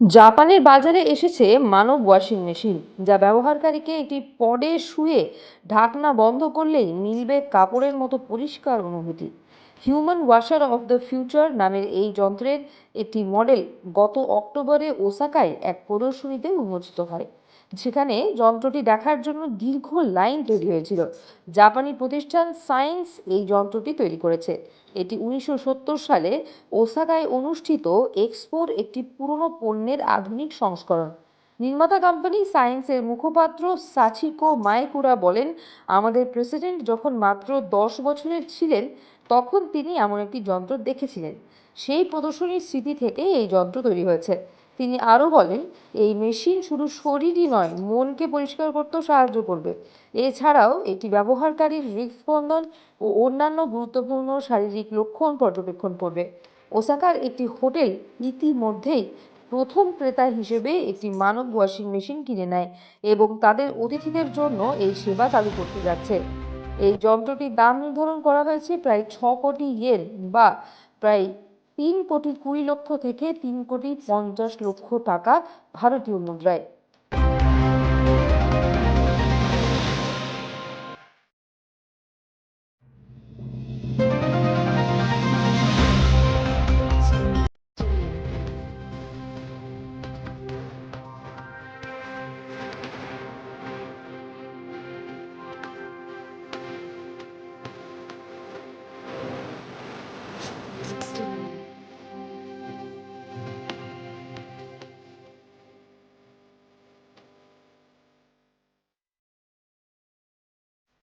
জাপানের বাজারে এসেছে মানব ওয়াশিং মেশিন, যা ব্যবহারকারীকে একটি পডে শুয়ে ঢাকনা বন্ধ করলেই মিলবে কাপড়ের মতো পরিষ্কার অনুভূতি। Human washer of the future নামের এই যন্ত্রের একটি মডেল গত অক্টোবরে ওসাকায় এক প্রদর্শনীতে উন্মোচিত হয়, যেখানে যন্ত্রটি দেখার জন্য দীর্ঘ লাইন তৈরি হয়েছিল। জাপানি প্রতিষ্ঠান সায়েন্স এই যন্ত্রটি তৈরি করেছে। এটি 1970 সালে ওসাকায় অনুষ্ঠিত এক্সপোর একটি পুরনো পণ্যের আধুনিক সংস্করণ। নির্মাতা কোম্পানি সায়েন্সের মুখপাত্র সাচিকো মায়েকুরা বলেন, আমাদের প্রেসিডেন্ট যখন মাত্র 10 বছরের ছিলেন, তখন তিনি এমন একটি যন্ত্র দেখেছিলেন। সেই প্রদর্শনীর স্মৃতি থেকে এই যন্ত্র তৈরি হয়েছে। তিনি আরও বলেন, এই মেশিন শুধু শরীরই নয়, মনকে পরিষ্কার করতেও সাহায্য করবে। এছাড়াও এটি ব্যবহারকারীর হৃদস্পন্দন ও অন্যান্য গুরুত্বপূর্ণ শারীরিক লক্ষণ পর্যবেক্ষণ করবে। ওসাকার একটি হোটেল ইতিমধ্যেই প্রথম ক্রেতা হিসেবে একটি মানব ওয়াশিং মেশিন কিনে নেয় এবং তাদের অতিথিদের জন্য এই সেবা চালু করতে যাচ্ছে। এই যন্ত্রটির দাম নির্ধারণ করা হয়েছে প্রায় 6 কোটি ইয়েন, বা প্রায় 3,20,00,000 থেকে 3,50,00,000 টাকা ভারতীয় মুদ্রায়।